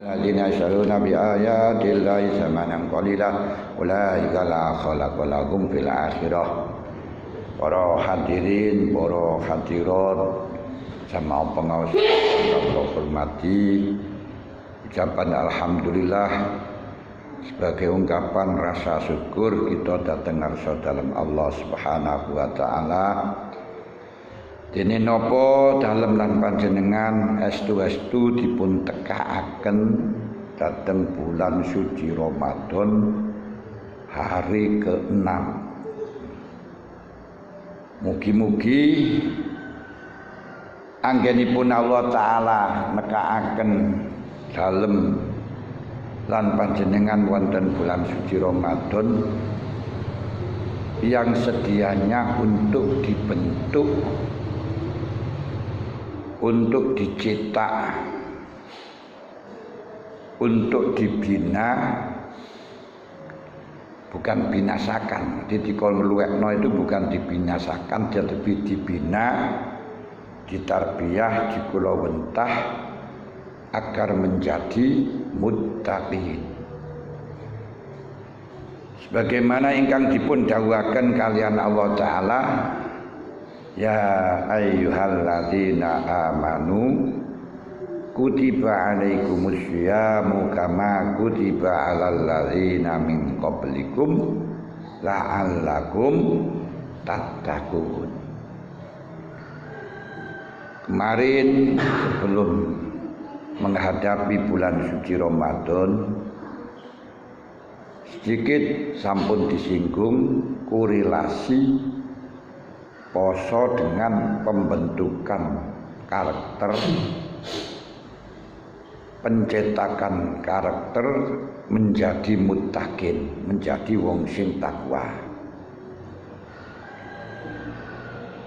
Alladzina yashruna bi ayatillahi tsamanan qalila ulaika la khalaqa lahum fil akhirah. Para hadirin, para hadirat, sama pengawas Allah hormati, ucapan alhamdulillah sebagai ungkapan rasa syukur kita datang ngarsa dalam Allah Subhanahu wa taala. Dene napa dalem lan panjenengan estu-estu dipun tekakaken dhateng bulan suci Ramadan hari ke-6. Mugi-mugi anggenipun Allah taala nekakaken dalem lan panjenengan wonten bulan suci Ramadan yang sedianya untuk dibentuk, untuk dicetak, untuk dibina, bukan binasakan. Jadi kalau meluwekno itu bukan dibinasakan, tetapi dibina, ditarbiyah, dikulawentah agar menjadi muttaqin. Sebagaimana ingkang dipun dawuhaken kalian Allah taala, ya ayyuhalladzina amanu kutiba alaikumus syiyamu kama kutiba alal ladzina min qablikum la'allakum tattaqun. Kemarin sebelum menghadapi bulan suci Ramadan sedikit sampun disinggung korelasi poso dengan pembentukan karakter, pencetakan karakter menjadi muttaqin, menjadi wong sing takwa.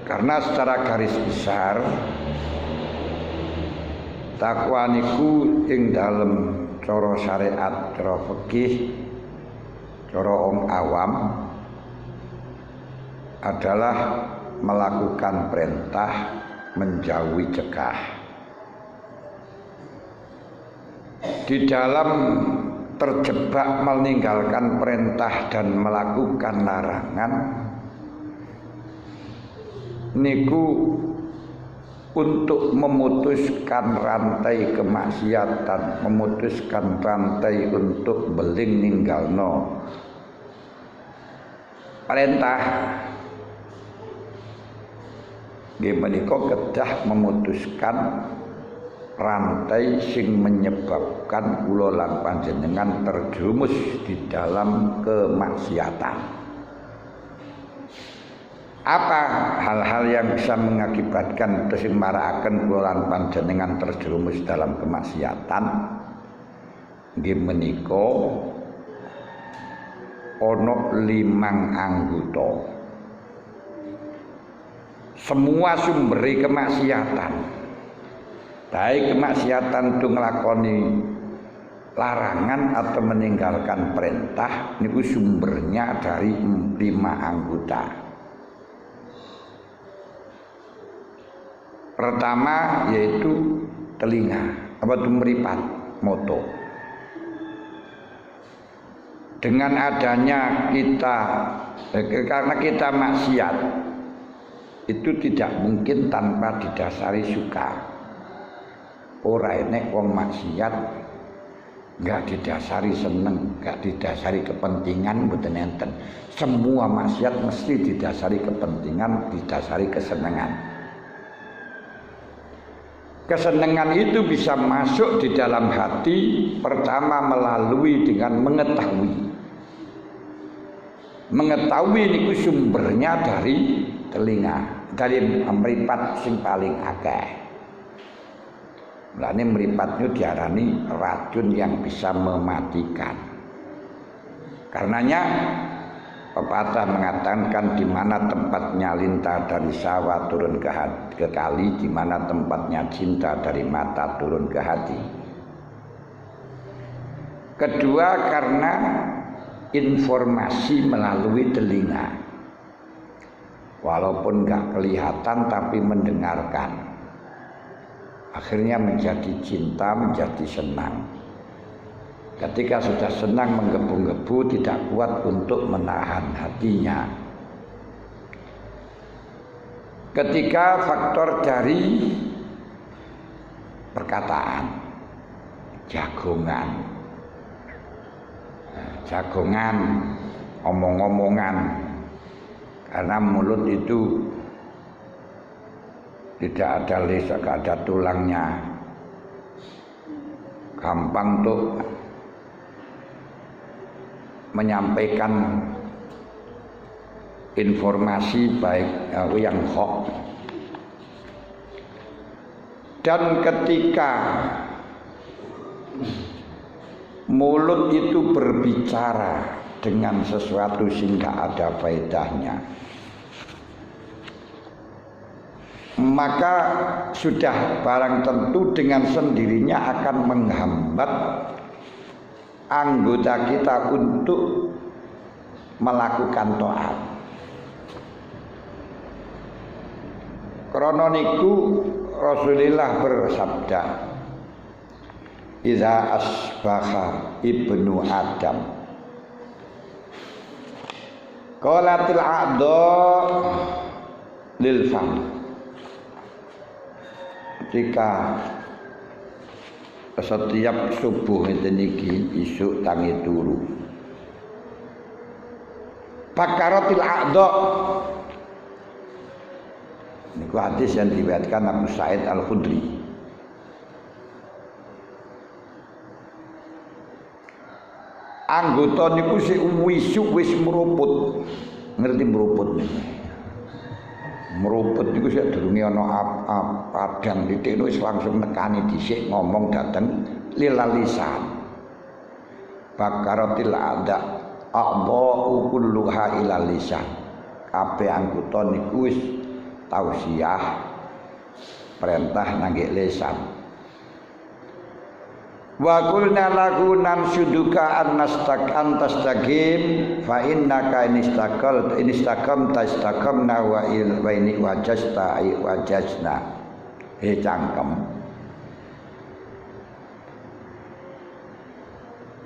Karena secara garis besar takwa niku ing dalem cara syariat, cara fikih, cara wong awam adalah melakukan perintah, menjauhi cegah. Di dalam terjebak meninggalkan perintah dan melakukan larangan niku untuk memutuskan rantai kemaksiatan, memutuskan rantai untuk beling ninggalno perintah. Nggih menika kedah memutuskan rantai sing menyebabkan kula lan panjenengan terjerumus di dalam kemaksiatan. Apa hal-hal yang bisa mengakibatkan terus marakaken kula lan panjenengan terjerumus dalam kemaksiatan? Nggih menika ana 5 anggota. Semua sumber kemaksiatan, baik kemaksiatan itu nglakoni larangan atau meninggalkan perintah, niku sumbernya dari 5 anggota. Pertama yaitu telinga, apa itu meripat, moto. Dengan adanya kita, karena kita maksiat, itu tidak mungkin tanpa didasari suka. Ora enek wong maksiat enggak didasari seneng, enggak didasari kepentingan, mboten enten. Semua maksiat mesti didasari kepentingan, didasari kesenangan. Kesenangan itu bisa masuk di dalam hati pertama melalui dengan mengetahui. Mengetahui niku sumbernya dari telinga, dari meripat sing paling akeh. Mulane meripat niku diarani racun yang bisa mematikan. Karenanya pepatah mengatakan di mana tempatnya lintah dari sawah turun ke kali, di mana tempatnya cinta dari mata turun ke hati. Kedua karena informasi melalui telinga. Walaupun enggak kelihatan tapi mendengarkan. Akhirnya menjadi cinta, menjadi senang. Ketika sudah senang menggebu-gebu, tidak kuat untuk menahan hatinya. Ketika faktor dari perkataan, jagongan, omong-omongan, karena mulut itu tidak ada lisan, tidak ada tulangnya, gampang tuh menyampaikan informasi baik yang hoax. Dan ketika mulut itu berbicara dengan sesuatu sehingga ada faedahnya, maka sudah barang tentu dengan sendirinya akan menghambat anggota kita untuk melakukan taat. Krana niku Rasulullah bersabda, "Idza asbaha ibnu Adam qalatil a'dha lil fam." Ketika setiap subuh ngeten iki isuk tangi turu, bakaratil a'dha. Niku hadis yang diriwayatkan Abu Sa'id Al-Khudri. Anggota niku sik wis meruput. Ngerti meruput niku? Meruput niku sik durunge ana padang titik wis langsung nekani dhisik ngomong dateng lilalisan. Bakaratil a'dha a'dha'u kulluha ilal lisan. Kabeh anggota niku wis tausiah perintah nangge lisan. Wa qulna lahu nansuduka antastaqim fa innaka inistaqamta istaqamna wa ini wajajna. Cangkem,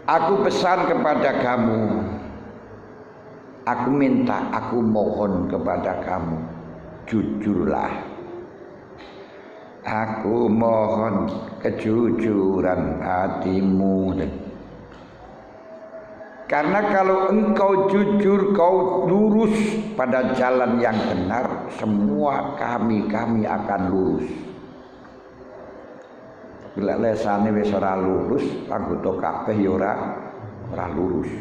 aku pesan kepada kamu, aku minta, aku mohon kepada kamu, jujurlah. Aku mohon kejujuran hatimu. Karena kalau engkau jujur, kau lurus pada jalan yang benar, semua kami akan lurus. Bila lesane wis ora lurus, anggota kabeh ya ora lurus.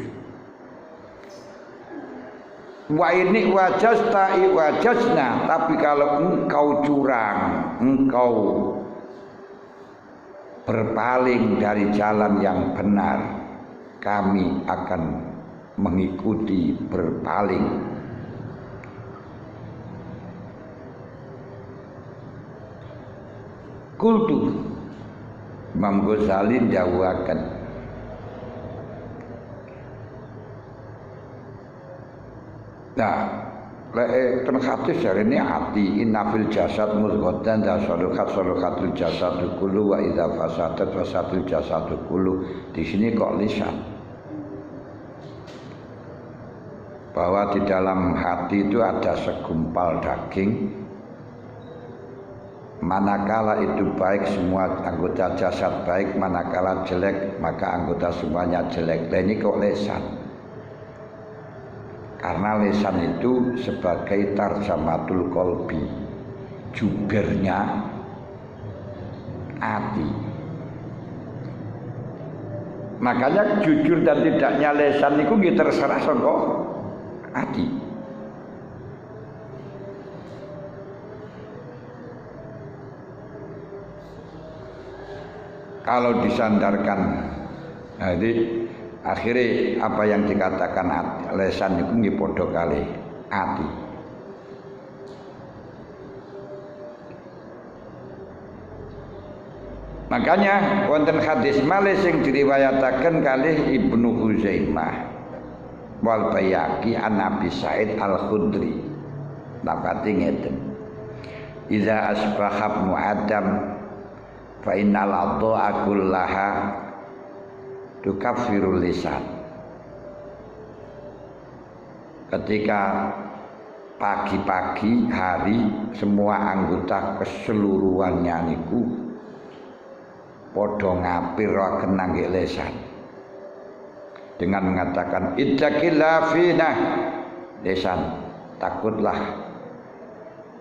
Wa ini wajajna, tapi kalau engkau curang, engkau berpaling dari jalan yang benar, kami akan mengikuti berpaling. Kultu Imam Ghazali dawakan, nah, ten hadis jarene ati innafil jasad mudghatan da saluhatul jasad kullu wa idza fasatul jasad kullu. Di sini kok lisan, bahwa di dalam hati itu ada segumpal daging. Manakala itu baik, semua anggota jasad baik, manakala jelek maka anggota semuanya jelek. Nah, ini kok lisan, karena lisan itu sebagai tarjamatul qalbi, jubirnya hati. Makanya jujur dan tidaknya lisan itu nggih terserah saka hati. Kalau disandarkan, jadi akhirnya apa yang dikatakan lesan itu nggih padha kali ati. Makanya wonten hadis malih sing diriwayataken kalih Ibnu Huzaimah wal Baihaqi an Abi Sa'id Al-Khudri. Napati ngeten. Iza asbaha ibnu Adam fa innal adha'a kullaha tukaffirul lisan. Ketika pagi-pagi hari semua anggota keseluruhannya niku padha ngapira kenang lisan dengan mengatakan ittaqillah fina, lisan takutlah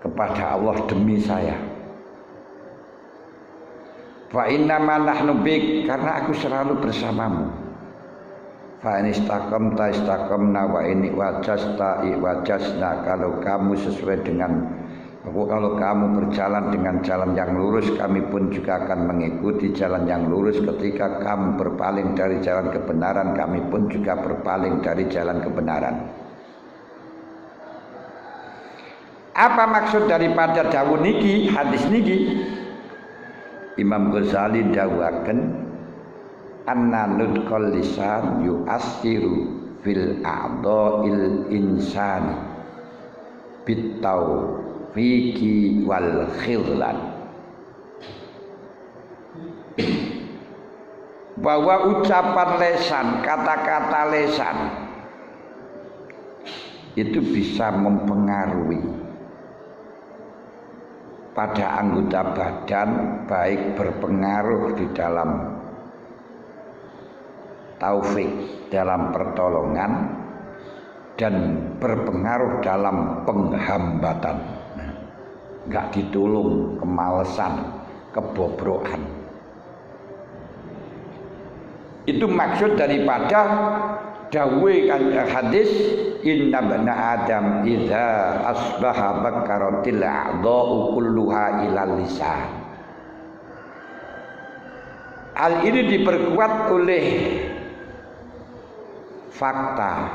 kepada Allah demi saya. Fa inna ma nahnu bik, karena aku selalu bersamamu. Fa in istaqamta istaqamna wa in wajasta wajasna, kalau kamu sesuai dengan aku, kalau kamu berjalan dengan jalan yang lurus, kami pun juga akan mengikuti jalan yang lurus. Ketika kamu berpaling dari jalan kebenaran, kami pun juga berpaling dari jalan kebenaran. Apa maksud daripada dawuh niki, hadis niki? Imam Ghazali dawuhaken anna nutqal lisan yu'assiru fil a'dha'il insani bitawfiqi wal khidlan, bahwa ucapan lesan, kata-kata lesan itu bisa mempengaruhi pada anggota badan, baik berpengaruh di dalam taufik, dalam pertolongan, dan berpengaruh dalam penghambatan. Enggak ditulung, kemalesan, kebobrokan. Itu maksud daripada dawuh hadis inna bana adam idza asbaha bakaratil a'dha'u kulluha ilal lisan. Hal ini diperkuat oleh fakta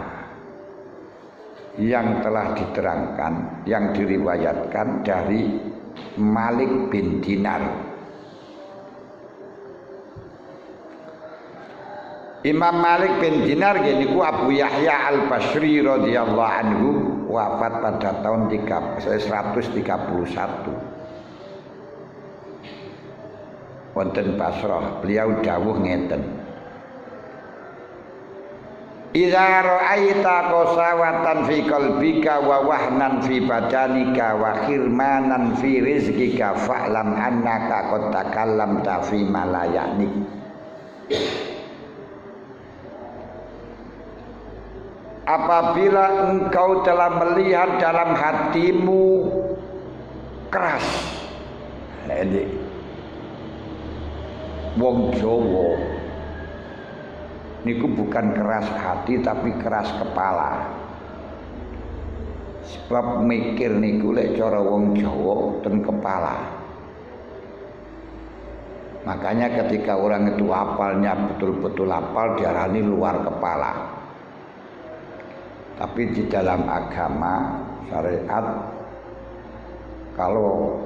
yang telah diterangkan, yang diriwayatkan dari Malik bin Dinar. Imam Malik bin Dinar niku Abu Yahya Al-Basri radhiyallahu anhu wafat pada tahun 131 wonten Basrah. Beliau dawuh ngeten, idza ra'aita qasawatan fi qalbika wa wahnan fi badanika wa khirmanan fi rizqika fa'lam annaka qad takallamta fi ma la ya'ni. Apabila engkau telah melihat dalam hatimu keras, ini wong Jawa niku bukan keras hati tapi keras kepala. Sebab mikir niku lek cara wong Jawa ten kepala. Makanya ketika orang itu hafalnya betul-betul hafal diarani luar kepala. Tapi di dalam agama syariat kalau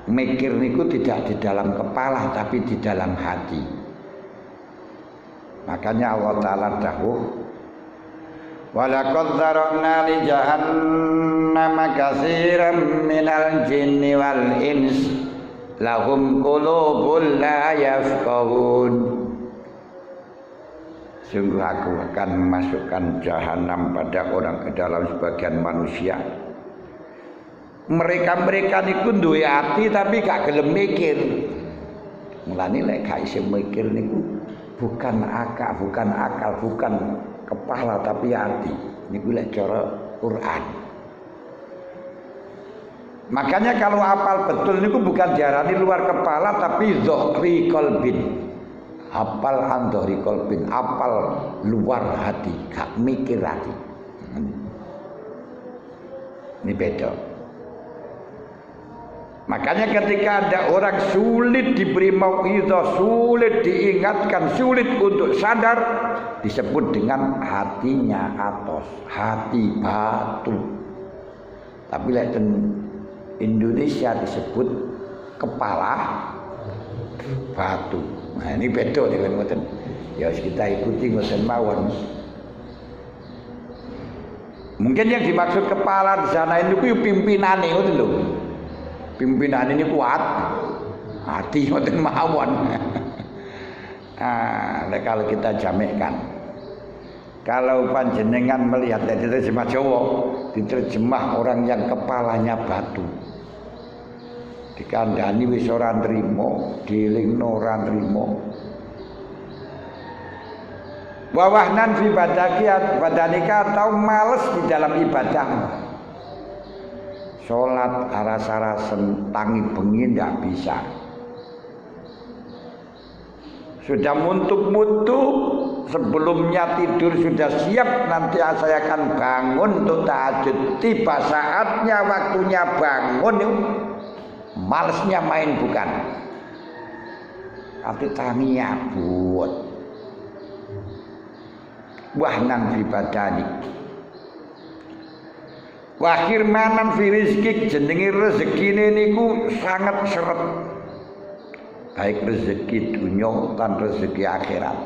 mikir niku tidak di dalam kepala tapi di dalam hati. Makanya Allah Ta'ala dawuh walaqad dzara'na li jahannama katsiran minal jinni wal ins lahum qulubun la yafqahun. Sungguh aku akan memasukkan jahanam pada orang ke dalam sebagian manusia. Mereka niku duwe hati tapi gak gelem mikir. Mulane lek gak iso mikir niku bukan akal, bukan kepala tapi hati. Niku lek cara Quran. Makanya kalau hafal betul niku bukan diarani luar kepala tapi dzahri qalbin. Hafal andhari qalbin, hafal luar hati, gak mikir hati. Ini beda. Makanya ketika ada orang sulit diberi mau'izah, sulit diingatkan, sulit untuk sadar, disebut dengan hatinya atos, hati batu. Tapi lek Indonesia disebut kepala batu. Nah ini beda nih kan, ya kita ikuti ngoten mawon. Mungkin yang dimaksud kepala di sana itu pimpinan ngoten lho. Pimpinan ini kuat, hati ngoten mawon. Kalau kita jamekkan, kalau panjenengan melihat dari terjemah Jawa, diterjemah orang yang kepalanya batu, dikandani wis ora nrimo, dielingno ora nrimo. Wawahnan fi badanika atau males di dalam ibadah. Sholat aras-arasen tangi bengi tidak bisa. Sudah muntuk-muntuk, sebelumnya tidur sudah siap, nanti saya akan bangun untuk tahajud. Tiba saatnya waktunya bangun, malesnya main bukan. Tapi tanginya buat. Wahnan fi badani. Wahirmanan fi rizki, jenenge rezekine niku sangat seret. Baik rezeki dunia dan rezeki akhirat.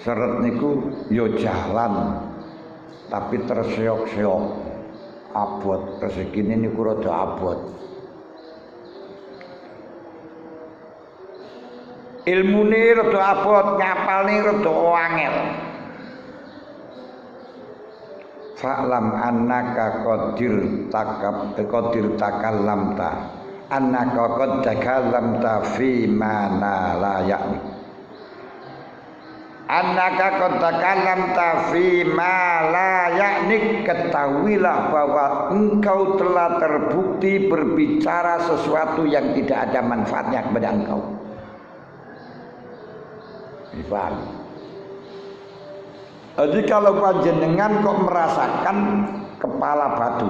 Seret niku yo jalan tapi terseok-seok, abot. Rezekine niku rada abot. Ilmune rada abot, ngapalne rada angel. Fa'lam annaka qadir takallamta annaka qad takallamta fi ma la ya'ni annaka qad takallamta fi ma la ya'ni, ketahuilah bahwa engkau telah terbukti berbicara sesuatu yang tidak ada manfaatnya kepada engkau. Dipahami? Jadi kalau panjenengan kok merasakan kepala batu,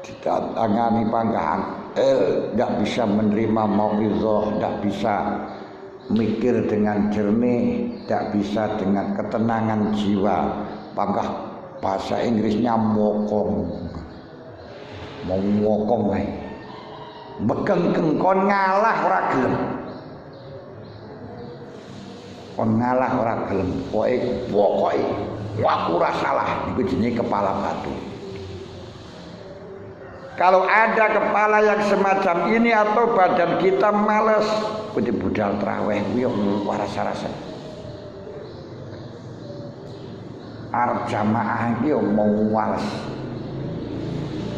ditangani panggahan, tidak bisa menerima mau'izah, tidak bisa mikir dengan jernih, tidak bisa dengan ketenangan jiwa, panggah bahasa Inggrisnya mokong, mau mokong ae, bekengkeng kon ngalah ora gelem. Kon ngalah ora gelem, pokoke aku ora salah, iku jenenge kepala batu. Kalau ada kepala yang semacam ini atau badan kita malas, kudu budal traweh kuwi yo waras-warasen. Arep jamaah iki yo mau waras.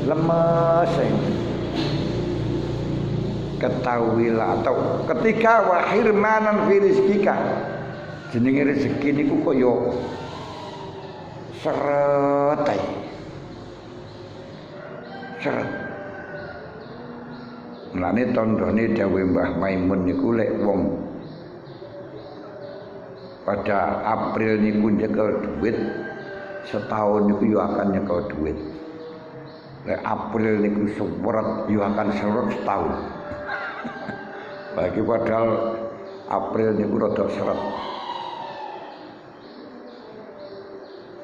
Lemes. Ketahuilah atau ketika wahirmanan fi rizqika, jenenge rezeki niku kaya seret ae. Seret. Mulane tandane dawuh Mbah Maimun niku lek wong pada April niku nyekel duit, setahun niku yo akan nyekel duit. Lek April niku seret yo akan seret setahun. Bagi padahal April niku rada seret.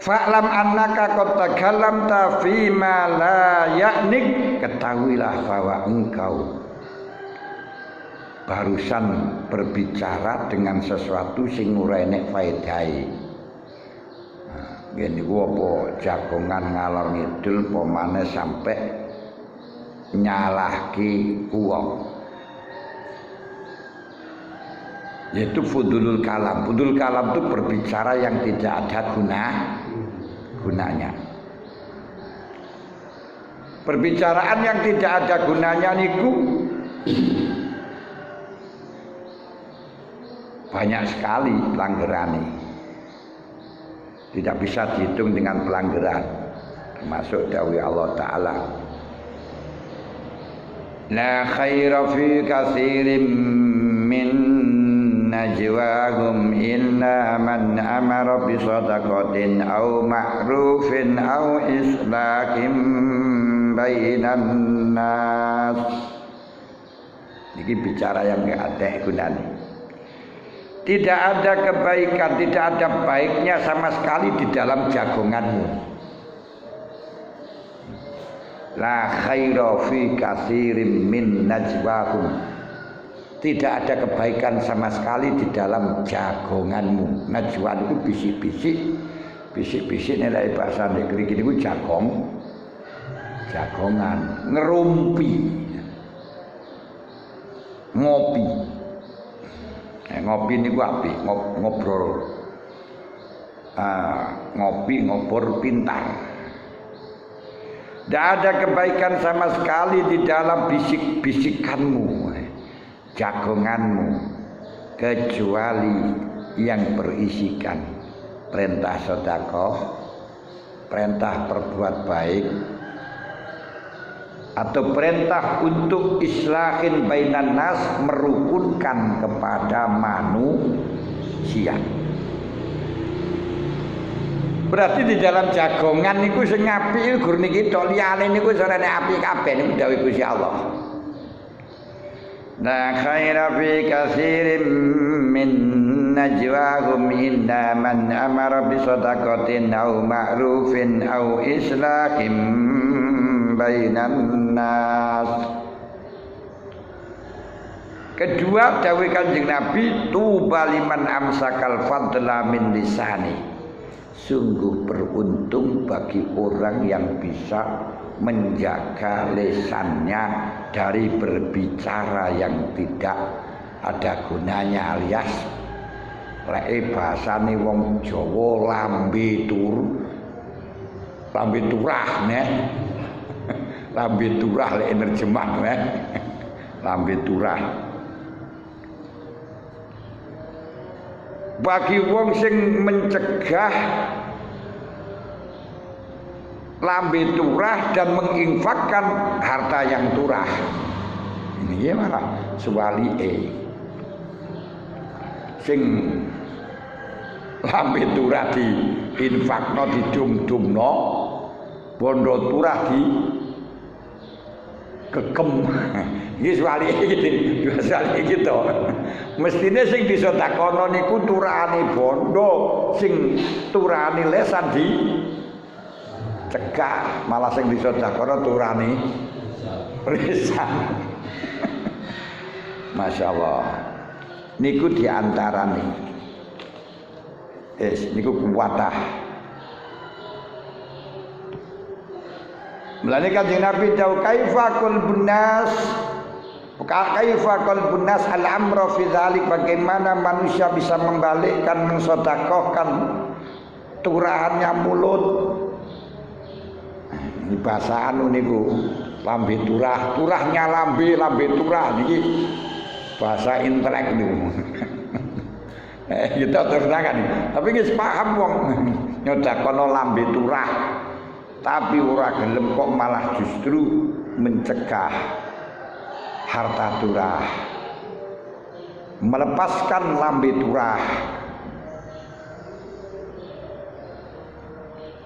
Fa'lam annaka qad takallamta fi ma la ya'nik, ketahuilah bahwa engkau barusan berbicara dengan sesuatu sing ora enek faedahe. Ngene ku apa jagongan ngalor ngidul pomane sampai nyalahke wong. Yaitu fudulul kalam. Fudul kalam itu berbicara yang tidak ada gunanya. Perbicaraan yang tidak ada gunanya niku banyak sekali pelanggaran. Tidak bisa dihitung dengan pelanggaran. Termasuk dawuh Allah Ta'ala, la khaira fi katsirin min najwahum illa man amara bi shadaqatin aw ma'rufin aw islahin bainan nas. Ini bicara yang enggak ada gunanya. Tidak ada kebaikan, tidak ada baiknya sama sekali di dalam jagonganmu. La khaira fi katsirin min najwahum. Tidak ada kebaikan sama sekali di dalam jagonganmu. Najwa itu bisik-bisik. Bisik-bisik nilai bahasa negeri gini itu jagongan, ngerumpi. ngopi. Ngopi niku apik, ngobrol. Ngopi ngobrol pintar. Tidak ada kebaikan sama sekali di dalam bisik-bisikanmu, jagonganmu, kecuali yang berisikan perintah sedekah, perintah berbuat baik, atau perintah untuk islahin bainan nas, merukunkan kepada manusia. Berarti di dalam jagongan niku sing apik gur niki tok, liyane niku sarene apik kabeh niku dawuh Gusti Allah. La khaira fi katsirin min najwahum illa man amara bi shadaqatin aw ma'rufin aw islahin bainan nas. Kedua dawuh Kanjeng Nabi, tuba liman amsakal fadla min lisani. Sungguh beruntung bagi orang yang bisa menjaga lisannya dari berbicara yang tidak ada gunanya, alias lek bahasane wong Jawa lambe turah neh. Lambe turah lek nerjemah neh. Lambe turah. Bagi wong sing mencegah lambe turah dan menginfakkan harta yang turah. Ini malah suwalike. Sing lambe turah diinfakno, didum-dumno, bondo turah di kekem. Iki suwalike iki, suwalike iki to. Mestine sing disetakono niku turahane bondo, sing turahane lesan di cegah, malah sing disetakono turahane lesan. Masya Allah. Niku diantarane. Niku kuwatah. Mulane Kanjeng Nabi dawuh kaifa qalbun nas al-amra fi dzalik, bagaimana manusia bisa membalikkan, mensedekahkan turahannya mulut. Ini bahasa niku lambe turahnya lambe turah niki bahasa intelek niku. Kita teruskan nih. Tapi nggih paham wong nyodakono lambe turah. Tapi ora gelem kok malah justru mencegah harta turah, melepaskan lambe turah.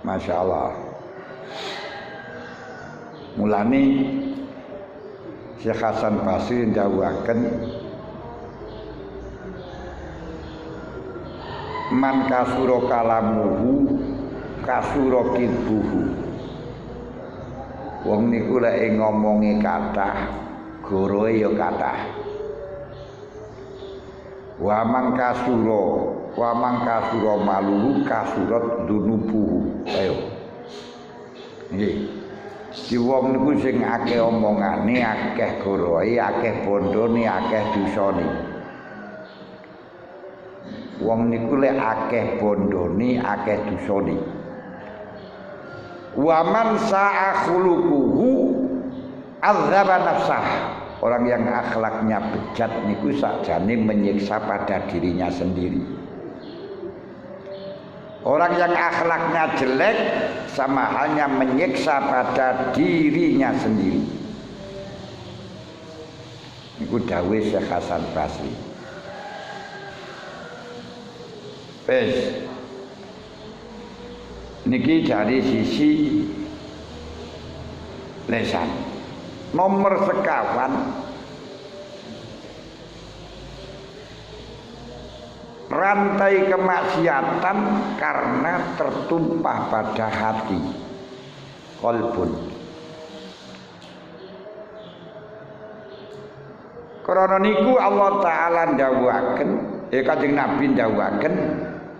Masya Allah. Mulane Syekh Hasan Basri ndawuhaken, man kasura kalamuhu kasura kibuhu. Wong niku lek ngomongi kathah, goroe ya kathah. Wa man kasura maluhu kasurat dunubuhu. Ayo. Nggih. Si wong niku sing akeh omongane, akeh goroe, akeh bondone, akeh dosane. Wong niku lek akeh bondone, akeh dosane. Wa man sa'a khuluquhu adzaba nafsah. Orang yang akhlaknya bejat niku sakjane menyiksa pada dirinya sendiri. Orang yang akhlaknya jelek sama halnya menyiksa pada dirinya sendiri. Niku dawuh Syekh Hasan Basri. Wes niki dari sisi lesan. Nomor sekawan, rantai kemaksiatan karena tertumpah pada hati, qalbun. Karena niku Allah Ta'ala ndawuhaken, Kanjeng Nabi ndawuhaken,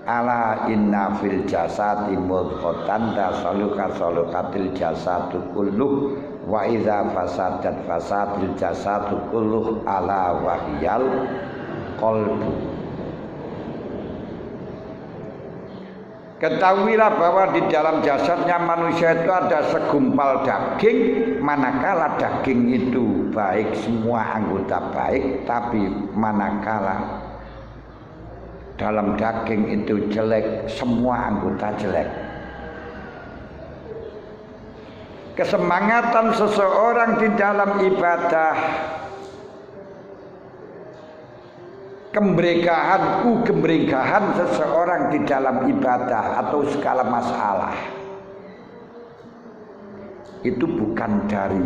ala inna fil jasadi mudghatan tasalukatil jasadu kulluh wa idza fasadat fasadil jasadu kulluh ala wahyal qalbu. Ketahuilah bahwa di dalam jasadnya manusia itu ada segumpal daging, manakala daging itu baik, semua anggota baik, tapi manakala dalam daging itu jelek, semua anggota jelek. Kesemangatan seseorang di dalam ibadah, kemerdekaan seseorang di dalam ibadah atau segala masalah itu bukan dari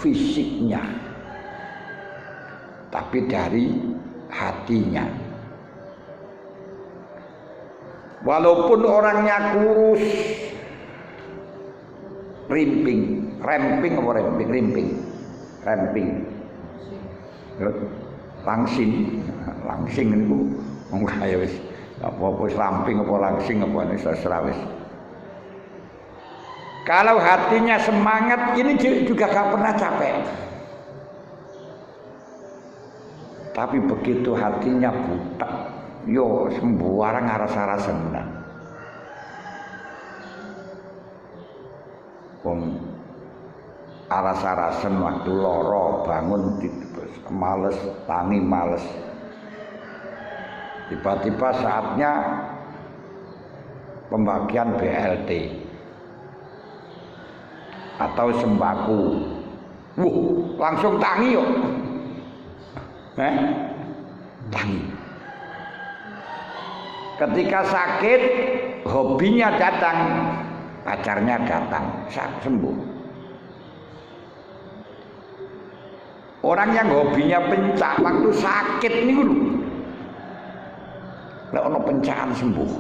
fisiknya, tapi dari hatinya. Walaupun orangnya kurus, rimping, langsing niku wong kaya wis apa ramping apa langsing apa terserah wis. Kalau hatinya semangat, ini juga gak pernah capek. Tapi begitu hatinya butek, yo sembarang aras-arasen menang. Wong aras-arasen waktu loro bangun males, tangi males. Tiba-tiba saatnya pembagian BLT atau sembako. Langsung tangi yuk. Tangi. Ketika sakit, hobinya datang, pacarnya datang, sembuh. Orang yang hobinya pencak waktu sakit nih dulu, lek ono pencakan sembuh.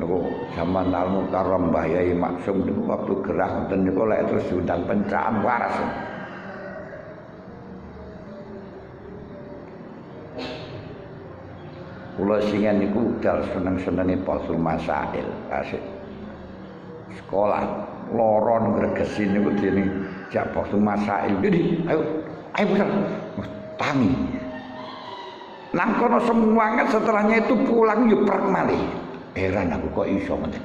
Niku zaman Al-Mukarram Mbah Yai Maksum niku waktu gerah ngoten niku lek terus diundang pencakan waras. Kula singen niku dal seneng-senenge Fathul Masail, asik. Sekolah loron gregesi niku dene jak Fathul Masail. Jadi ayo putar. Tangi. Nang kono semangat, setelahnya itu pulang yo prek malih. Heran aku kok iso ngoten.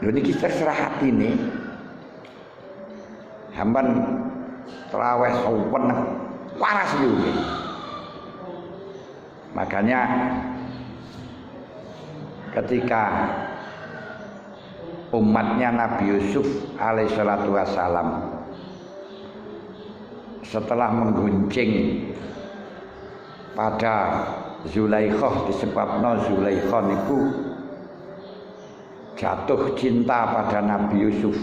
Lho niki terserah hatine. Hamban traweh sowen waras yo. Makanya ketika umatnya Nabi Yusuf alaihissalatu wassalam setelah mengguncing pada Zulaikha, disebabno Zulaikha niku jatuh cinta pada Nabi Yusuf.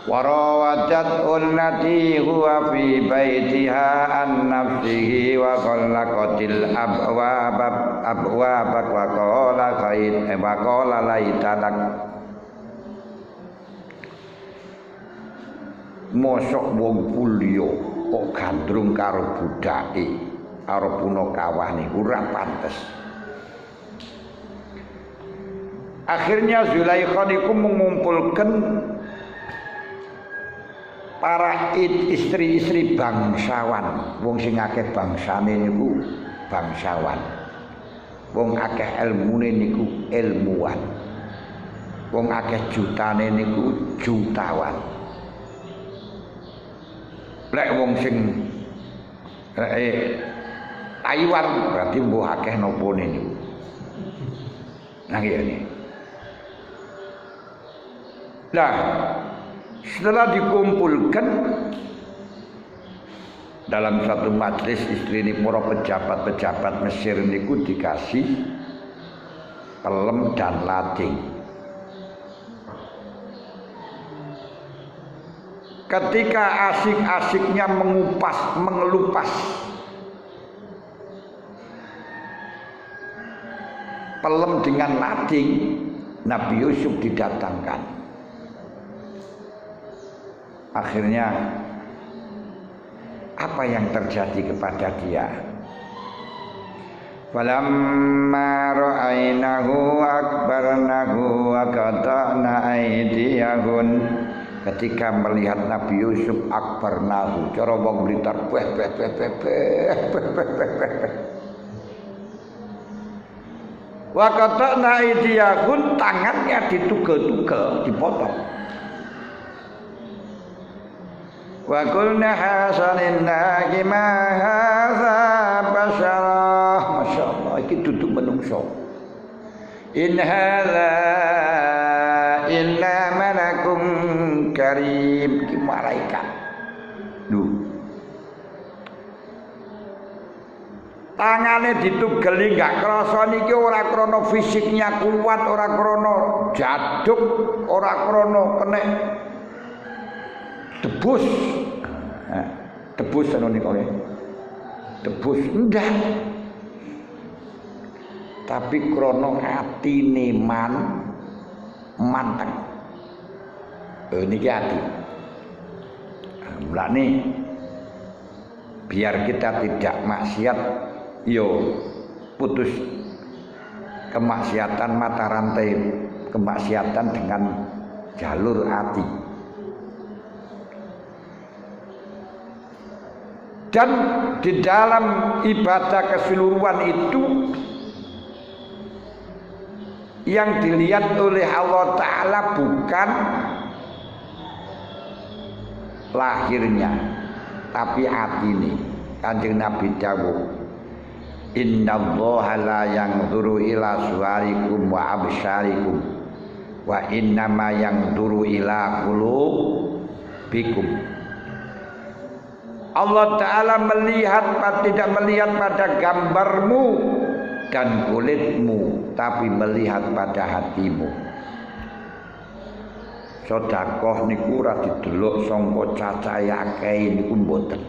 Warawadat ullati huwa fi baitiha an nafsihi wa qallaqatil abwab wa qala laitalak. Mosok wong kulya kok gandrung karo budake, karo punakawane ora pantes. Akhirnya Zulaikha niku mengumpulkan para istri-istri bangsawan, wong sing akeh bangsane niku bangsawan, wong akeh ilmune niku ilmuwan, wong akeh jutane niku jutawan. Lek wong sing Taiwan berarti mbuh akeh nopone niku. Nah ngene. Lah setelah dikumpulkan dalam satu majelis, istri ini para pejabat-pejabat Mesir niku dikasih pelem dan lading. Ketika asik-asiknya mengelupas pelem dengan lading, Nabi Yusuf didatangkan. Akhirnya apa yang terjadi kepada dia? Falamma ra'ainahu akbarnahu wa qata'na aydiyahun. Ketika melihat Nabi Yusuf akbarnahu, cara wong Blitar wa qata'na aydiyahun, tangannya ditugel-tugel, dipotong. Wa qulna hasaninnahi ma hadza basyarah. Masyaallah, iki duduk menungso. In hadza illa malakum karim, ki malaikat. Tangane ditugeli gak krasa niki ora krana fisiknya kuat, ora krana jaduk, ora krana kena debus. Debus anu niku nggih. Debus ndak. Tapi krana atine manteng. Niki ati. Mulane biar kita tidak maksiat, yo putus kemaksiatan, mata rantai kemaksiatan dengan jalur hati. Dan di dalam ibadah keseluruhan itu yang dilihat oleh Allah Ta'ala bukan lahirnya, tapi hati ini. Kanjeng Nabi dawuh, innallaha la yanzuru ila suwarikum wa absyarikum wa innama yanzuru ila qulubikum. Allah Ta'ala tidak melihat pada gambarmu dan kulitmu, tapi melihat pada hatimu. Sedekah niku ora didelok sangka cacahe akeh niku mboten.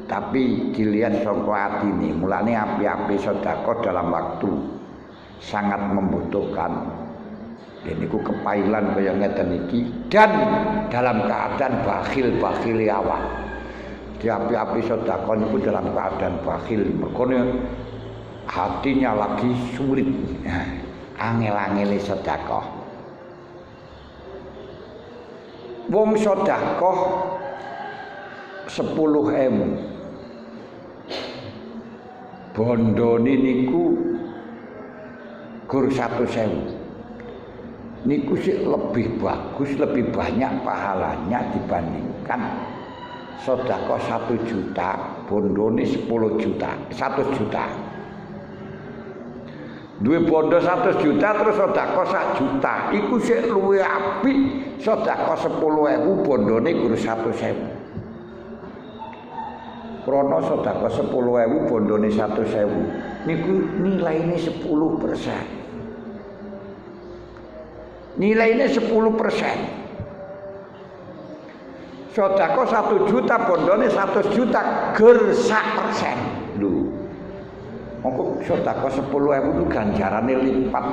Tapi dilihat sangka atine. Mulane api-api sedekah dalam waktu sangat membutuhkan. Dan niku kepailan kaya ngeten iki, dan dalam keadaan bakhil awak. Di api-api sedekah niku dalam keadaan bakhil. Mergone hatinya lagi sulit. Angel-angele sedekah. Wong sedekah 10.000. Bondone niku gur 1.000. Niku sih lebih bagus, lebih banyak pahalanya dibandingkan sedekah 1 juta, bondone 10 juta, 1 juta. Duwe bondo 1 juta terus sedekah 1 juta, iku sih luwih apik sedekah 10.000 bondone guru 1.000. Krana sedekah 10.000 bondone 1.000 niku nilaine 10%. Nilainya 10%. Sedekah 1 juta bondone 100 juta ger 1%. Lho. Mongko sedekah 10.000 itu ganjarane lipat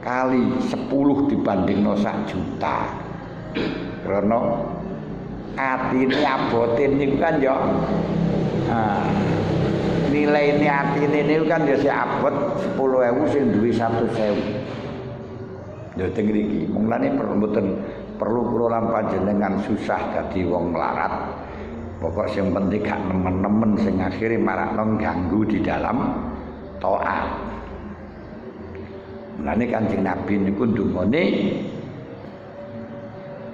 kali 10 dibandingno 1 juta. Karena atine abote niku kan ya nilaine atine niku kan ya sik abot 10.000 sing duwe 100.000. Ya teng mriki mulane perlu kula lan panjenengan susah dadi wong melarat. Pokok sing penting gak nemen-nemen sing akhire marakno ganggu di dalam taat. Mulane Kanjeng Nabi niku ndungone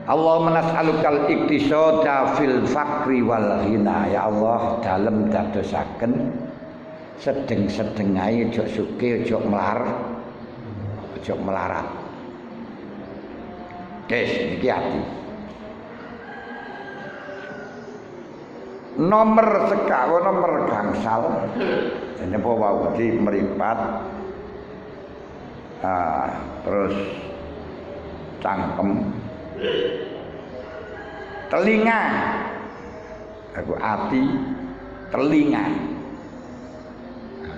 Allahumma nas'alukal iktisada fil faqri wal ghina. Ya Allah, dalem dadosaken sedeng-sedengahe aja sugih aja melarat. Kes niki ati. Nomor sekawan, nomor gangsal. Ini bawa uji meripat, terus cangkem, telinga, aku ati, telinga.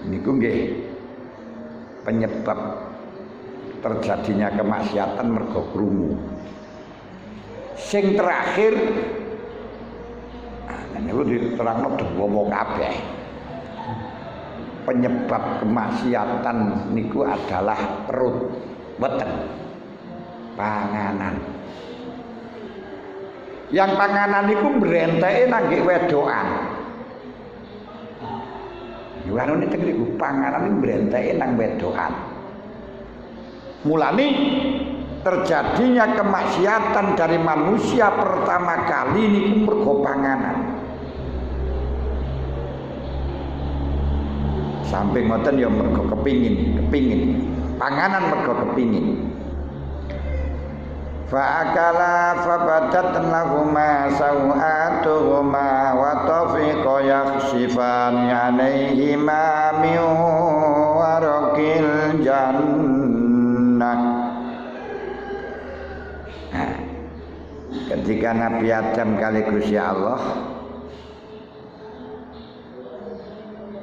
Niku nggih penyebab terjadinya kemaksiatan mergo krungu. Sing terakhir niku diterangno dawa kabeh. penyebab kemaksiatan niku adalah perut, weten, panganan. Yang panganan niku brenteke nang nggih wedokan. Yo anune teng niku panganan niku brenteke nang wedokan. Mulane terjadinya kemaksiatan dari manusia pertama kali niku mergo panganan. Sampai ngoten ya mergo kepingin. Panganan mergo kepingin. Fa'akala fabadat lahuma sawatuhuma wa tafiqa yakhsifani alaihima min waraqil jannah. Nah, ketika Nabi Adam kali Gusti Allah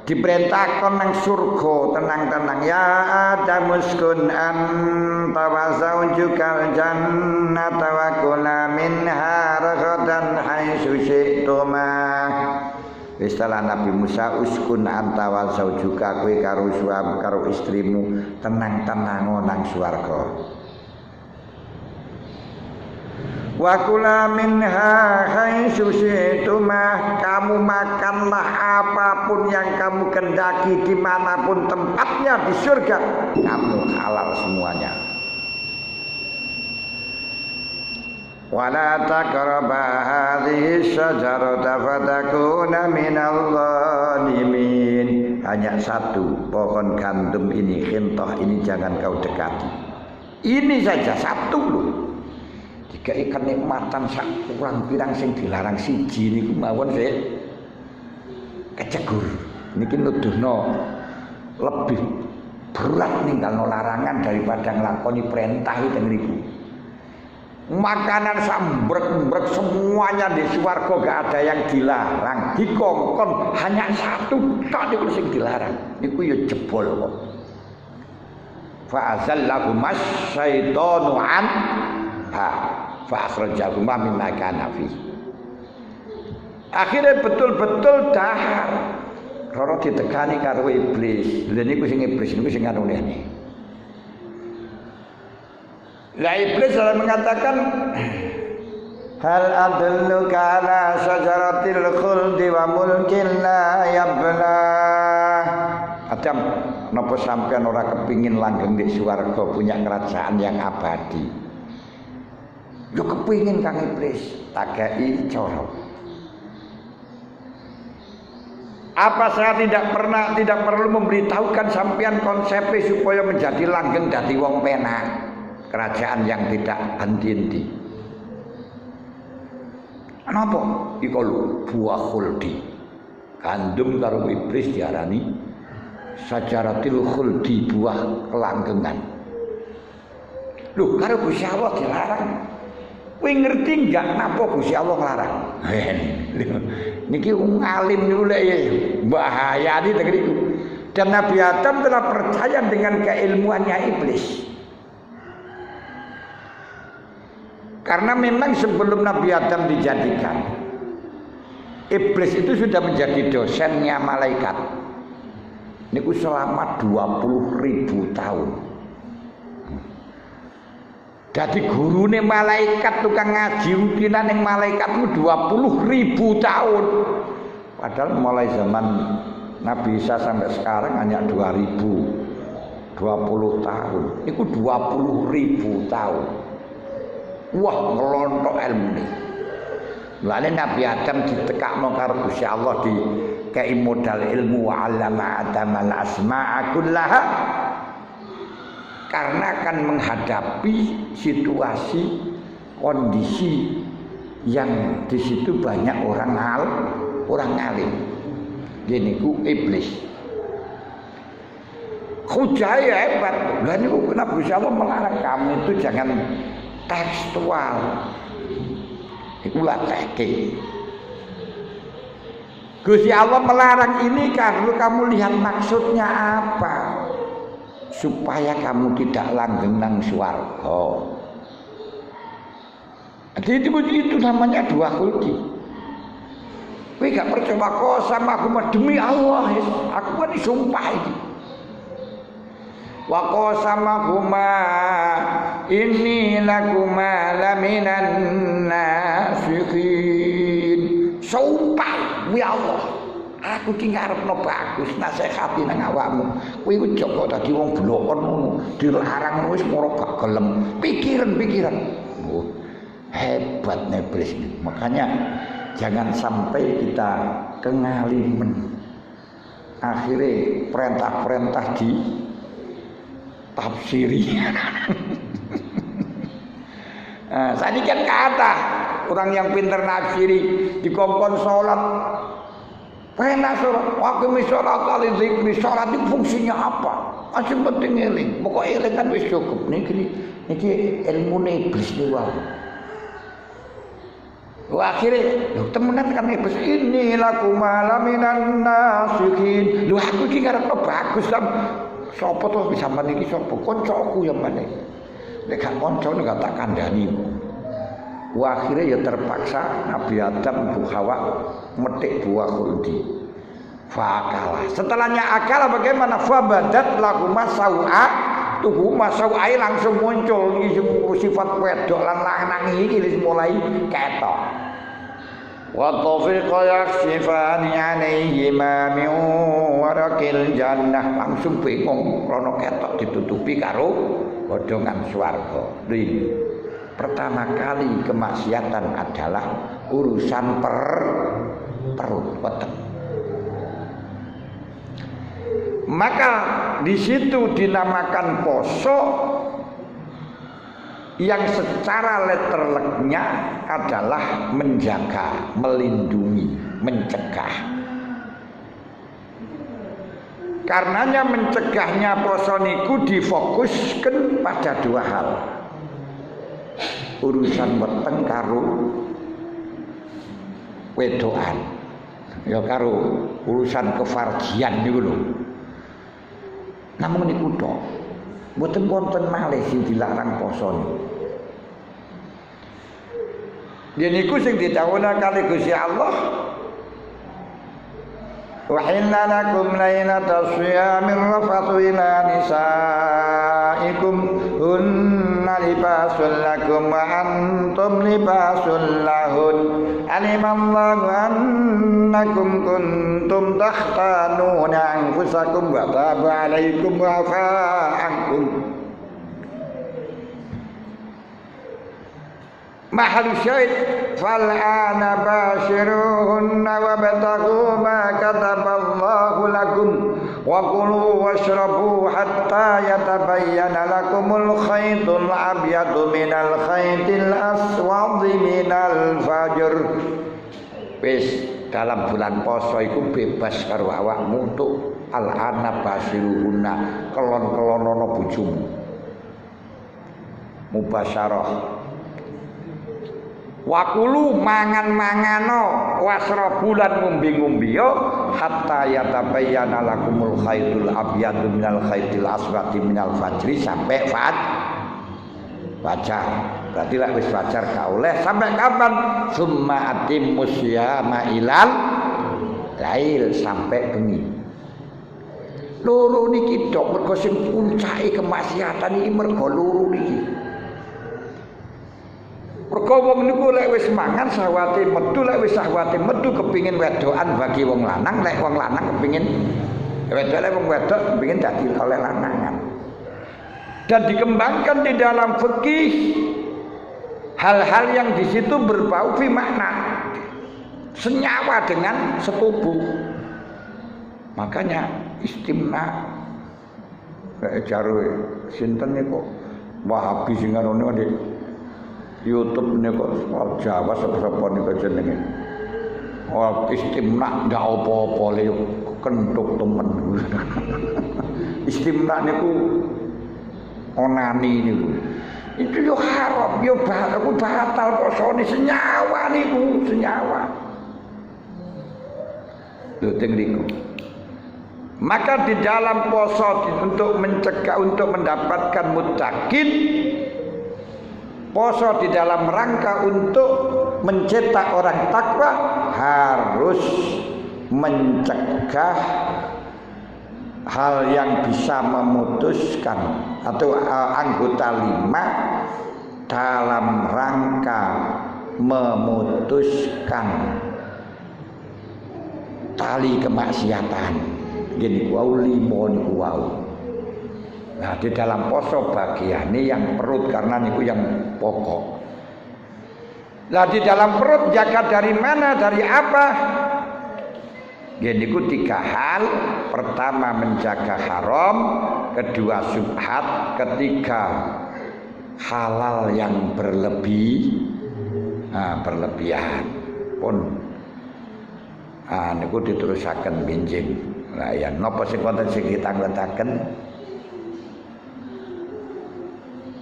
diperintahkan nang surga tenang-tenang, ya Adam uskun anta wa zaujukal jannata wa kula minha ragadan haitsu syi'tuma. Istilah Nabi Musa, uskun anta wa zaujuka, kowe karo suami karo istrimu tenang-tenang nang swarga. Wa kula minha haitsu syi'tuma, kamu makanlah apapun yang kamu kendaki dimanapun tempatnya di surga, kamu halal semuanya. Wala taqraba hadhihi syajarata fatakuna minal zalimin. Hanya satu pohon gandum ini, khintah ini jangan kau dekati. Ini saja satu loh. Jika kenikmatan sak kurang pirang sing dilarang siji niku mawon sik kecegur. Niki nuduhno lebih berat ninggalno larangan daripada nglakoni perintah itu niku. Makanan sambrek-brek semuanya di swarga gak ada yang dilarang, dikongkon hanya satu tok niku sing dilarang. Niku ya jebol kok. Fa azallahuma syaitanu an fa akhrajahuma mimma kana fi. Akhirnya betul-betul dahar. Roro ditekani karo iblis. Lha niku sing iblis niku sing anune. Lah iblis selalu mengatakan, hal adulluka ala syajaratil khuldi wa mulkin la yabla. Adam, napa sampean ora kepingin langgeng di swarga punya kerajaan yang abadi? Yo kepingin Kang Iblis, takai coro. Apa saya tidak perlu memberitahukan sampean konsepnya supaya menjadi langgeng dadi wong penak, kerajaan yang tidak henti-henti. Napa? Iku lho buah khuldi. Gandum karo iblis diarani sajaratil khuldi, buah kelanggengan. Lho karo Gusti Allah dilarang. Kowe ngerti enggak napa Gusti Allah nglarang? Niki wong alim niku lek bahaya di negeriku. Dan Nabi Adam telah percaya dengan keilmuannya iblis. Karena memang sebelum Nabi Adam dijadikan, iblis itu sudah menjadi dosennya malaikat. Niku selama 20.000 tahun. Jadi gurune malaikat tukang ngaji rutinan yang malaikatmu 20.000 tahun. Padahal mulai zaman Nabi Isa sampai sekarang hanya 2020 tahun. Itu 20.000 tahun. Wah ngelontok ilmu ini. Lalu Nabi Adam ditekakno karo Gusti Allah di kei modal ilmu wa 'allama Adam al-asma'a kullaha. Karena akan menghadapi situasi kondisi yang di situ banyak orang alim. Gini ku iblis. Hujaya hebat. Lah niku kenapa Gusti Allah melarang kamu itu jangan tekstual. Iku lateke. Gusti Allah melarang ini karena kamu lihat maksudnya apa? Supaya kamu tidak langgeng nang swarga. Jadi itu namanya dua khuldi. Kowe gak percaya sama aku demi Allah, aku kan disumpah iki. Wa qasamahuma inni lakuma laminan nasihin. Sumpah ya Allah, aku ki ngarepno bagus nasihati nang awakmu. Kowe iku joko dadi wong blokon ngono, dilarang wis moro gak gelem. Pikiran. Oh, hebatnya iblis. Makanya jangan sampai kita kengalimen. Akhirnya perintah-perintah di tafsiri. Nah, tadi kan kata orang yang pintar nafsiri dikongkon sholat, pernah sholat, waktu sholat kali zikri, sholat itu fungsinya apa? Masih penting eling, pokok eling kan wis cukup. Niki ilmu iblis nih wah. Akhirnya, temenan kan iblis ini laku malaminan nasihin. Lu aku ki ngarep bagus kan. Sopo tuh bisa maniki sopo? Koncoku yang mana? Nek gak konco nek tak kandhani. Akhirnya ya terpaksa Nabi Adam Bu Hawa metik buah khuldi. Fakalah. Setelahnya akal bagaimana? Fabadat lahuma sau'a tuhuma sau'ai langsung muncul sifat wedok lan lanang iki mulai ketok. Wa tafiqa yaksifani alaihima min warakil jannah, langsung bingung rono ketok ditutupi karo godhongan swarga. Lho, pertama kali kemaksiatan adalah urusan perut wetek. Maka di situ dinamakan poso yang secara letterleknya adalah menjaga, melindungi, mencegah. Karenanya mencegahnya poso niku difokuskan pada dua hal. Urusan weteng karo wedoan. Ya karo urusan kefarjian niku lho. Namun niku tok. Mboten wonten malih sing dilarang poso niku. Yen niku sing ditawona kali Gusti Allah. Wa inna lakum lailata siyamir rafathu ila nisaikum hunna libasul lakum wa antum libasul lahun. Alimallahu annakum kuntum takhtanuna anfusakum wa taba alaikum wa afa ankum. Mahal syahid fal'ana bashiruhunna wabtaghu ma kataballahu lakum wa kulu washrabu hatta yatabayyana lakumul khaytul abyadu minal khaytil aswadi minal fajr. Wis dalam bulan poso iku bebas karo awakmu untuk al-ana bashiruhunna, kelon-kelonono bojomu, mubasyarah. Wakulu mangan-mangano wasrabu lan ngombe-ngombe hatta yatabayyana lakumul khaitul abyadu minal khaitil aswadi minal fajri, sampai fajar. Berarti lek wis fajar gak oleh sampai kapan? Summa atimmus syiyama ilal lail, sampai bengi. Loro niki tok mergo sing puncake kemaksiatan iki mergo loro niki. Mergo wong niku lek wis mangan sahwate metu, lek wis sahwate metu kepingin wedokan bagi wong lanang, lek wong lanang kepingin wedok, lek wong wedok kepingin dadi oleh lanangan. Dan dikembangkan di dalam fikih hal-hal yang di situ berbau fi makna, senyawa dengan setubuh. Makanya istimna jare sinten niku Wahabi sing ngono di YouTube niku Jawa sapa niku jenenge. Oh, istimna ndak apa-apa le kentuk temen. Istimna niku onani niku. Itu yo haram, yo batal posone senyawa niku, senyawa. Lho teng niku. Maka di dalam poso untuk mencegah, untuk mendapatkan muttaqin, poso di dalam rangka untuk mencetak orang takwa harus harus mencegah hal yang bisa memutuskan atau anggota 5 dalam rangka memutuskan tali kemaksiatan. Gini wau 5 niku wau. Nah, di dalam poso bagian ini yang perut karena niku yang pokok. Nah, di dalam perut jaga dari mana, dari apa? Gini ku 3 hal. Pertama menjaga haram, kedua syubhat, ketiga halal yang berlebihan pun niku diterusaken benjing. Lah ya napa sing wonten sing ditangletaken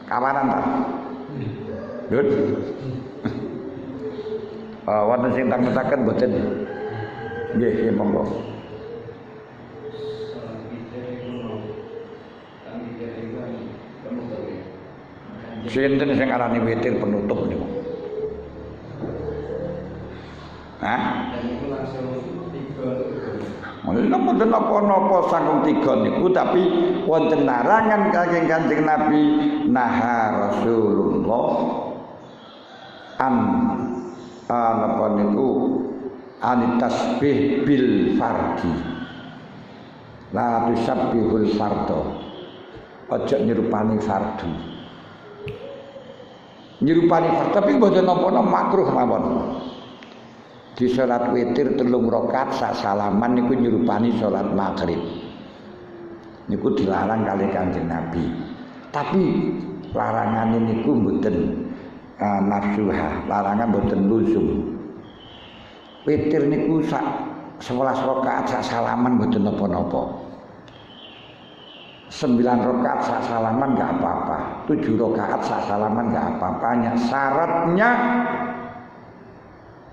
kawanan ta? Dut. Wonten sing tangletaken mboten. Nggih, monggo. Sinten sing arani witir penutup niku? Hah? Mula mboten napa-napa sanggung 3 niku, tapi wonten larangan kagem Kanjeng Nabi naha Rasulullah napa niku tasbih bil fardi. La tusabbihul fardo. Aja nyerupani fardu. Nyerupani fardu tapi mboten napa-napa makruh mawon. Di salat witir 3 rakaat sak salaman niku nyerupani salat maghrib. Niku dilarang kali Kanjeng Nabi. Tapi larangan niku mboten nafsuha, larangan mboten luzum. Witir niku sak 11 rakaat sak salaman mboten napa-napa. 9 rakaat sak salaman enggak apa-apa. 7 rakaat sak salaman enggak apa-apa. Hanya syaratnya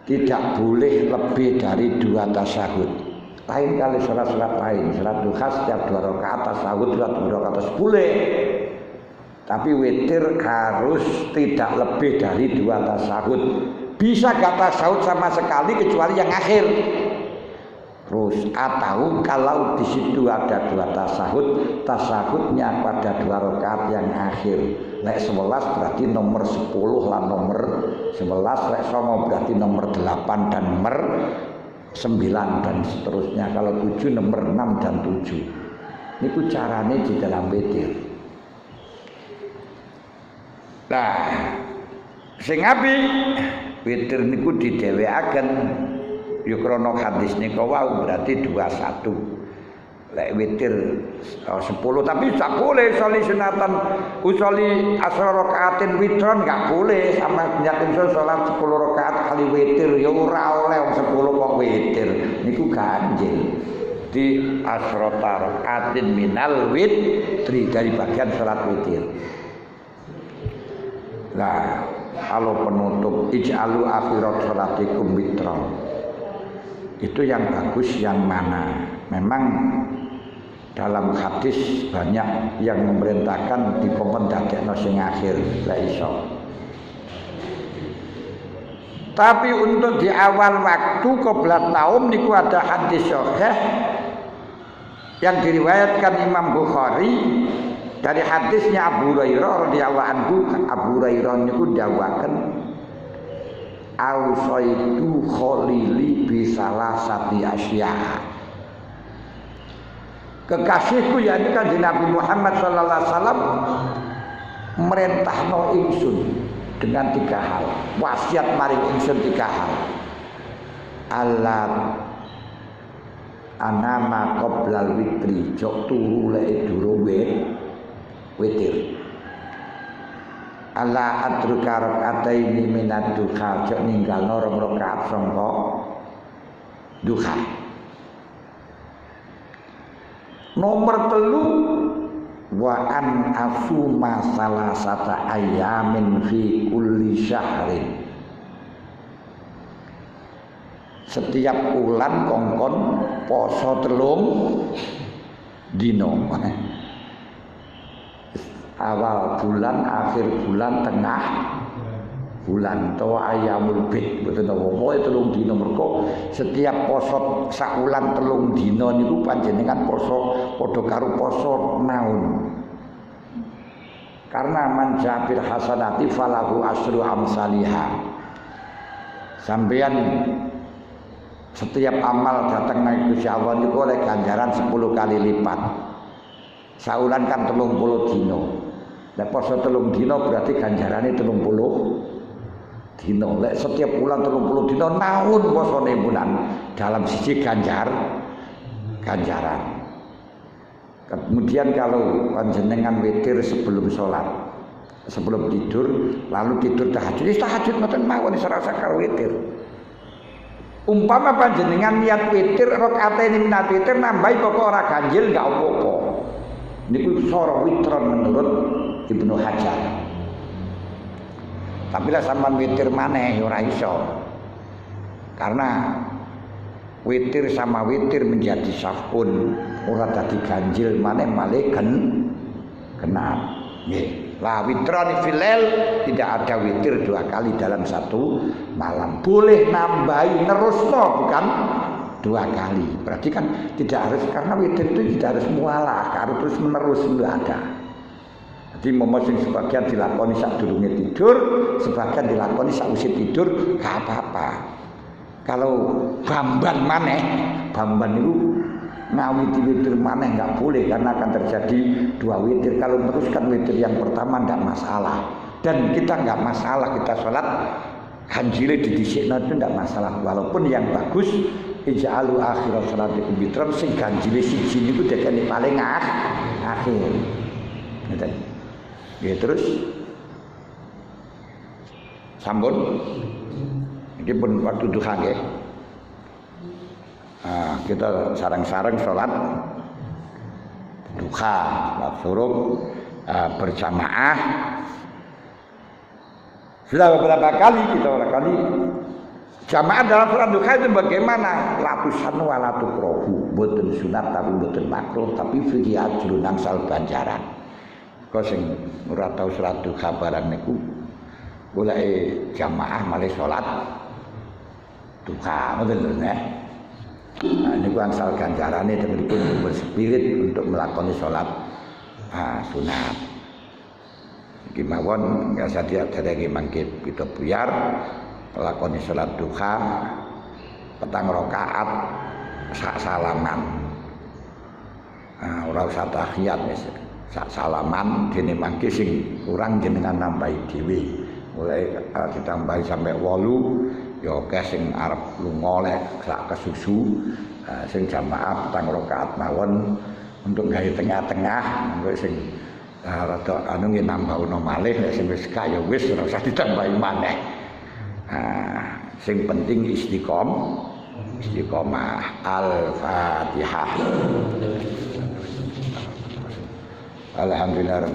tidak boleh lebih dari 2 tasyahud. Lain kali salat-salat lain, salat duha setiap 2 rakaat tasyahud, 2 rakaat boleh. Tapi witir harus tidak lebih dari 2 tasyahud. Bisa gak tasyahud sama sekali kecuali yang akhir. Terus atau kalau di situ ada 2 tasyahud, tasyahudnya pada 2 rakaat yang akhir. Lek 11 berarti nomor 10 lah nomor 11, lek 9 berarti nomor 8 dan nomor 9 dan seterusnya. Kalau 7 nomor 6 dan 7. Niku carane di dalam witir. Nah, sing apik witir niku didhewekaken ya krana hadis nika wau berarti 21. Lek witir 10 tapi tak boleh soli sunatan usoli asra rakaatin witron enggak boleh sama nyatin salat 10 rakaat kali witir ya ora oleh 10 kok witir niku ganjil di asra rakaatin minal witri dari bagian salat witir. Nah, kalau penutup ij'alu akhirat salatikum witron. Itu yang bagus yang mana? Memang dalam hadis banyak yang memerintahkan dipompen dadekno sing akhir la iso. Tapi untuk di awal waktu qoblat naum niku ada hadis sahih yang diriwayatkan Imam Bukhari dari hadisnya Abu Hurairah radhiyallahu anhu. Abu Hurairah niku dawaken ausaitu khalili bi salasati asya. Kekasihku yakni Kanjeng Nabi Muhammad sallallahu alaihi wasallam merintahno ingsun dengan 3 hal. Wasiat maring ingsun 3 hal. Alat anama qoblal witri, jok turu lek durung witir. Ala adruka rakaataini minad duha, jok ninggalno 2 rakaat sangka duha. Nomor 3 wa an asuma salasata ayamin fi kulli syahrin. Setiap bulan kongkon poso 3 dino. Awal bulan, akhir bulan, tengah bulan utawa ayamul bid mboten apa-apa 3 dina mergo setiap poso sakulan 3 dina niku panjenengan poso padha karo poso naun. Karena man ja'bil hasanati falahu asru amsalihah. Sampeyan setiap amal datang nang Gusti Allah niku oleh ganjaran 10 kali lipat. Saulan kan 30 dina. Lah poso 3 dina berarti ganjarane 30 dina. Lek setiap bulan 30 dina naun posone bulan dalam siji ganjaran. Kemudian kalau panjenengan witir sebelum sholat, sebelum tidur, lalu tidur tahajud. Tahajud mboten mawon serasa karo witir. Umpama panjenengan niat witir rakaataini minat witir nambahi pokok ora ganjil enggak apa-apa. Niku sora witron menurut Ibnu Hajar. Tapi lah sampean witir maneh ora iso. Karena witir sama witir menjadi safun ora dadi ganjil maneh malih genap. Nggih. Lah witron filel tidak ada witir 2 kali dalam satu malam. Boleh nambahi nerusno bukan 2 kali. Berarti kan tidak harus, karena witir itu tidak harus mualah, harus terus menerus enggak ada. Jadi memosing sebagian dilakoni sadurunge tidur, sebagian dilakoni sausé tidur, gak apa-apa. Kalau bamban maneh, bamban itu ngawiti witir maneh enggak boleh karena akan terjadi 2 witir. Kalau meneruskan witir yang pertama enggak masalah. Dan kita enggak masalah kita sholat ganjile didhisikno itu enggak masalah. Walaupun yang bagus ij'alu akhirat sholatikum witran, sing ganjile siji niku dadane paling akhir. Ngeten. Ya terus sampun iki pun waktu duha nggih. Nah, kita sareng-sareng sholat duha, sholat suruh berjamaah. Sudah beberapa kali kita jamaah dalam sholat duha itu bagaimana? Latusan walatu krohu, boten sunat tapi boten makruh, tapi fikih ajrun angsal banjaran. Kau sing ora tau sholat duha barang niku, mulai jamaah malih sholat duha, ngoten lho nggih. Nah, niku angsal ganjarane temen-temen berspirit untuk melakoni sholat sunat. Iki mawon nggak sadaya mangke kita buyar melakoni sholat duha 4 rakaat sak salaman. Ora usah tahiyat wis. Sak salaman dene mangke sing kurang jenengan nambahi dhewe. Mulai ditambahi sampai 8 ya akeh sing arep lunga lek sak kesusu, sing jamaah 4 rakaat mawon untuk gawe tengah-tengah, engko sing rada anu nggih nambahno malih, lek sing wis gak ya wis ora usah ditambahi maneh. Sing penting istiqomah. Al-Fatihah. Alhamdulillah.